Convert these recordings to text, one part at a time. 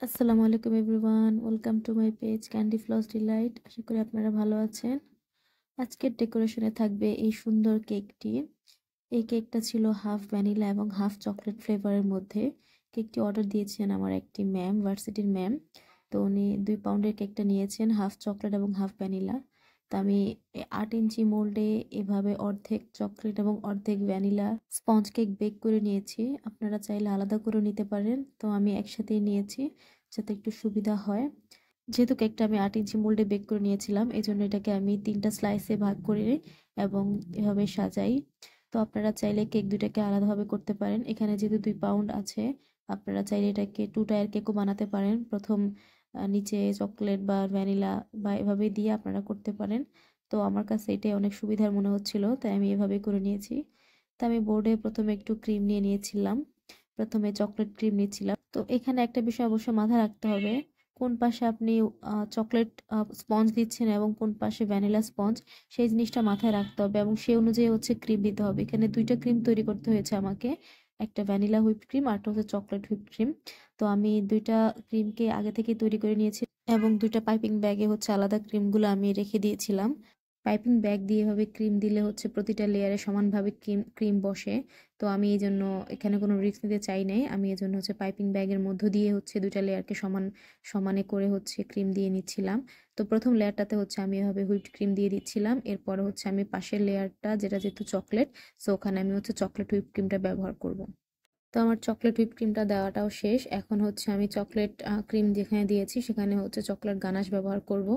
আসসালামু আলাইকুম everyone, welcome to my page candy floss delight. আশা করি আপনারা ভালো আছেন। আজকের ডেকোরেশনে থাকবে এই সুন্দর কেকটি। এই কেকটা ছিল হাফ ভ্যানিলা এবং হাফ চকলেট ফ্লেভারের মধ্যে। কেকটি অর্ডার দিয়েছেন আমার একটি ম্যাম, ভার্সিটির ম্যাম। তো উনি 2 পাউন্ডের কেকটা নিয়েছেন, হাফ চকলেট এবং হাফ ভ্যানিলা। তো আমি 8 ইঞ্চি মোল্ডে এভাবে অর্ধেক চকলেট এবং অর্ধেক ভ্যানিলা স্পঞ্জ কেক বেক করে নিয়েছি। আপনারা চাইলে আলাদা করে নিতে পারেন, তো আমি একসাথেই নিয়েছি যাতে একটু সুবিধা হয়। যেহেতু কেকটা আমি 8 ইঞ্চি মোল্ডে বেক করে নিয়েছিলাম, এই জন্য এটাকে আমি 3টা স্লাইসে ভাগ করে এবং এভাবে সাজাই। তো আপনারা চাইলে কেক দুইটাকে আলাদাভাবে করতে পারেন। এখানে যেহেতু 2 পাউন্ড আছে, আপনারা চাইলে এটাকে 2 টায়ার কেকও বানাতে পারেন। প্রথম নিচে চকলেট বা ভ্যানিলা বা এভাবে দিয়ে আপনারা করতে পারেন। তো আমার কাছে এটাই অনেক সুবিধার মনে হচ্ছিল, তাই আমি এভাবেই করে নিয়েছি। তো আমি বোর্ডে প্রথমে একটু ক্রিম নিয়ে নিয়েছিলাম, প্রথমে চকলেট ক্রিম নিচ্ছিলাম। তো এখানে একটা বিষয় অবশ্য মাথায় রাখতে হবে, কোন পাশে আপনি চকলেট স্পঞ্জ দিচ্ছেন এবং কোন পাশে ভ্যানিলা স্পঞ্জ, সেই জিনিসটা মাথায় রাখতে হবে এবং সেই অনুযায়ী হচ্ছে ক্রিম দিতে হবে। এখানে 2টা ক্রিম তৈরি করতে হয়েছে আমাকে, একটা ভ্যানিলা হুইপড ক্রিম আর একটা হচ্ছে চকলেট হুইপড ক্রিম। তো আমি 2টা ক্রিমকে আগে থেকে তৈরি করে নিয়েছি এবং 2টা পাইপিং ব্যাগে হচ্ছে আলাদা ক্রিমগুলো আমি রেখে দিয়েছিলাম। পাইপিং ব্যাগ দিয়ে এভাবে ক্রিম দিলে হচ্ছে প্রতিটা লেয়ারে সমানভাবে ক্রিম ক্রিম বসে। তো আমি এই জন্য এখানে কোনো রিস্ক নিতে চাই নাই। আমি এই জন্য হচ্ছে পাইপিং ব্যাগের মধ্য দিয়ে হচ্ছে 2টা লেয়ারকে সমানে করে হচ্ছে ক্রিম দিয়ে নিচ্ছিলাম। তো প্রথম লেয়ারটাতে হচ্ছে আমি এভাবে হুইপড ক্রিম দিয়ে দিচ্ছিলাম, এরপরে হচ্ছে আমি পাশের লেয়ারটা যেটা যেহেতু চকলেট, সো ওখানে আমি হচ্ছে চকলেট হুইপড ক্রিমটা ব্যবহার করব। তো আমার চকলেট হুইপ ক্রিমটা দেওয়াটাও শেষ। এখন হচ্ছে আমি চকলেট ক্রিম যেখানে দিয়েছি সেখানে হচ্ছে চকলেট গানাশ ব্যবহার করব।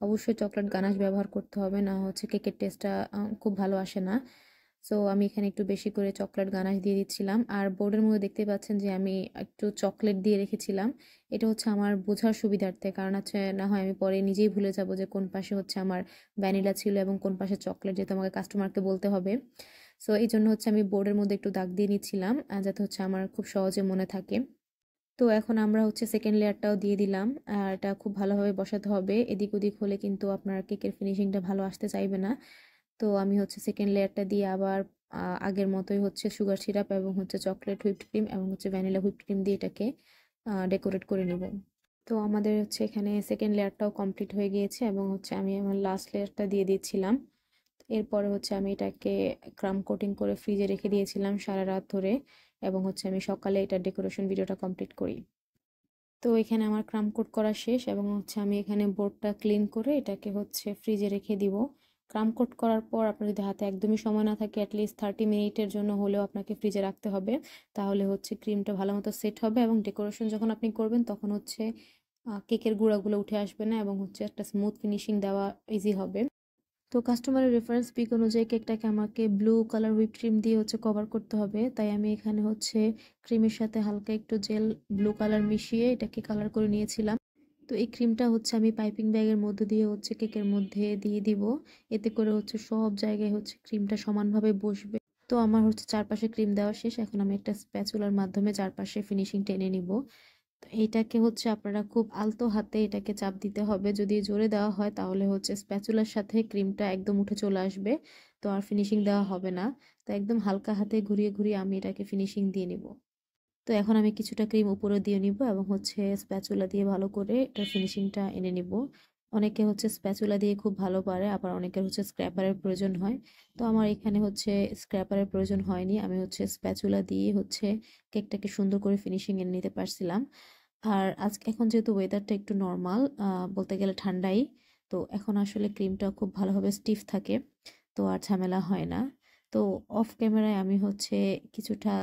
অবশ্যই চকলেট গানাশ ব্যবহার করতে হবে, না হচ্ছে কেকের টেস্টটা খুব ভালো আসে না। সো আমি এখানে একটু বেশি করে চকলেট গানাশ দিয়ে দিচ্ছিলাম। আর বোর্ডের মধ্যে দেখতে পাচ্ছেন যে আমি একটু চকলেট দিয়ে রেখেছিলাম। এটা হচ্ছে আমার বোঝার সুবিধার্থে, কারণ হচ্ছে না হয় আমি পরে নিজেই ভুলে যাব যে কোন পাশে হচ্ছে আমার ভ্যানিলা ছিল এবং কোন পাশে চকলেট, যেহেতু আমাকে কাস্টমারকে বলতে হবে। সো এই জন্য হচ্ছে আমি বোর্ডের মধ্যে একটু দাগ দিয়ে নিচ্ছিলাম, যাতে হচ্ছে আমার খুব সহজে মনে থাকে। তো এখন আমরা হচ্ছে সেকেন্ড লেয়ারটাও দিয়ে দিলাম। আর এটা খুব ভালোভাবে বসাতে হবে, এদিক ওদিক হলে কিন্তু আপনার কেকের ফিনিশিংটা ভালো আসতে চাইবে না। তো আমি হচ্ছে সেকেন্ড লেয়ারটা দিয়ে আবার আগের মতোই হচ্ছে সুগার সিরাপ এবং হচ্ছে চকলেট হুইপড ক্রিম এবং হচ্ছে ভ্যানিলা হুইপড ক্রিম দিয়ে এটাকে ডেকোরেট করে নিব। তো আমাদের হচ্ছে এখানে সেকেন্ড লেয়ারটাও কমপ্লিট হয়ে গিয়েছে এবং হচ্ছে আমি আমার লাস্ট লেয়ারটা দিয়ে দিচ্ছিলাম। এরপরে হচ্ছে আমি এটাকে ক্রাম কোটিং করে ফ্রিজে রেখে দিয়েছিলাম সারা রাত ধরে, এবং হচ্ছে আমি সকালে এটা ডেকোরেশন ভিডিওটা কমপ্লিট করি। তো এখানে আমার ক্রাম কোট করা শেষ এবং হচ্ছে আমি এখানে বোর্ডটা ক্লিন করে এটাকে হচ্ছে ফ্রিজে রেখে দিব। ক্রাম কোট করার পর আপনার যদি হাতে একদমই সময় না থাকে, অ্যাটলিস্ট 30 মিনিটের জন্য হলেও আপনাকে ফ্রিজে রাখতে হবে। তাহলে হচ্ছে ক্রিমটা ভালো মতো সেট হবে এবং ডেকোরেশন যখন আপনি করবেন তখন হচ্ছে কেকের গুঁড়াগুলো উঠে আসবে না এবং হচ্ছে একটা স্মুথ ফিনিশিং দেওয়া ইজি হবে। তো কাস্টমারের রেফারেন্স পিক অনুযায়ী কেকটাকে আমাকে ব্লু কালার হুইপ ক্রিম দিয়ে হচ্ছে কভার করতে হবে, তাই আমি এখানে হচ্ছে ক্রিমের সাথে হালকা একটু জেল ব্লু কালার মিশিয়ে এটাকে কালার করে নিয়েছিলাম। তো এই ক্রিমটা হচ্ছে আমি পাইপিং ব্যাগের মধ্য দিয়ে হচ্ছে কেকের মধ্যে দিয়ে দিব, এতে করে হচ্ছে সব জায়গায় হচ্ছে ক্রিমটা সমানভাবে বসবে। তো আমার হচ্ছে চারপাশে ক্রিম দেওয়া শেষ, এখন আমি একটা স্প্যাচুলার মাধ্যমে চারপাশে ফিনিশিং টেনে নিব। তো এইটাকে হচ্ছে আপনারা খুব আলতো হাতে এটাকে চাপ দিতে হবে, যদি জোরে দেওয়া হয় তাহলে হচ্ছে স্প্যাচুলার সাথে ক্রিমটা একদম উঠে চলে আসবে, তো আর ফিনিশিং দেওয়া হবে না। তো একদম হালকা হাতে ঘুরিয়ে ঘুরিয়ে আমি এটাকে ফিনিশিং দিয়ে নিব। তো এখন আমি কিছুটা ক্রিম উপরে দিয়ে নিব এবং হচ্ছে স্প্যাচুলা দিয়ে ভালো করে এটার ফিনিশিংটা এনে নিব। অনেকে হচ্ছে স্প্যাচুলা দিয়ে খুব ভালো পারে, আবার অনেকের হচ্ছে স্ক্র্যাপারের প্রয়োজন হয়। তো আমার এখানে হচ্ছে স্ক্র্যাপারের প্রয়োজন হয়নি, আমি হচ্ছে স্প্যাচুলা দিয়ে হচ্ছে কেকটাকে সুন্দর করে ফিনিশিং এনে নিতে পারছিলাম। আর আজকে এখন যেহেতু ওয়েদারটা একটু নর্মাল, বলতে গেলে ঠান্ডাই, তো এখন আসলে ক্রিমটা খুব ভালোভাবে স্টিফ থাকে, তো আর ঝামেলা হয় না। তো অফ ক্যামেরায় আমি হচ্ছে কিছুটা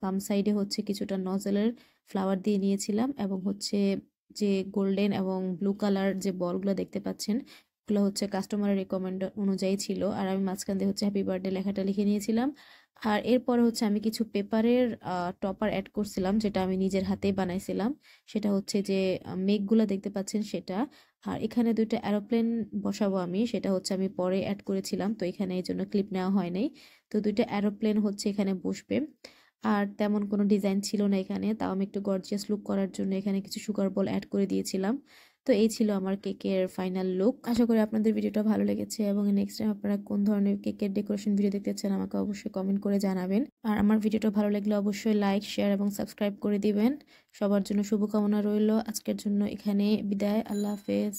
বাম সাইডে হচ্ছে কিছুটা নজেলের ফ্লাওয়ার দিয়ে নিয়েছিলাম এবং হচ্ছে যে গোল্ডেন এবং ব্লু কালার যে বলগুলো দেখতে পাচ্ছেন, ওগুলো হচ্ছে কাস্টমারের রেকমেন্ড অনুযায়ী ছিল, আর আমি মাঝখান দিয়ে হচ্ছে হ্যাপি বার্থডে লেখাটা লিখে নিয়েছিলাম। আর এরপরে হচ্ছে আমি কিছু পেপারের টপার অ্যাড করছিলাম, যেটা আমি নিজের হাতেই বানাইছিলাম। সেটা হচ্ছে যে মেঘগুলো দেখতে পাচ্ছেন সেটা। আর এখানে 2টা এরোপ্লেন বসাবো আমি, সেটা হচ্ছে আমি পরে অ্যাড করেছিলাম, তো এখানে এই জন্য ক্লিপ নেওয়া হয় নাই। তো 2টা এরোপ্লেন হচ্ছে এখানে বসবে। আর তেমন কোনো ডিজাইন ছিল না এখানে, তাও আমি একটু গর্জিয়াস লুক করার জন্য এখানে কিছু সুগার বল অ্যাড করে দিয়েছিলাম। তো তো এই ছিল আমার কেকের ফাইনাল লুক। আশা করি আপনাদের ভিডিওটা ভালো লেগেছে এবং নেক্সট টাইম আপনারা কোন ধরনের কেকের ডেকোরেশন ভিডিও দেখতে চান আমাকে অবশ্যই কমেন্ট করে জানাবেন। আর আমার ভিডিওটা ভালো লাগলে অবশ্যই লাইক, শেয়ার এবং সাবস্ক্রাইব করে দিবেন। সবার জন্য শুভকামনা রইল। আজকের জন্য এখানে বিদায়। আল্লাহ হাফেজ।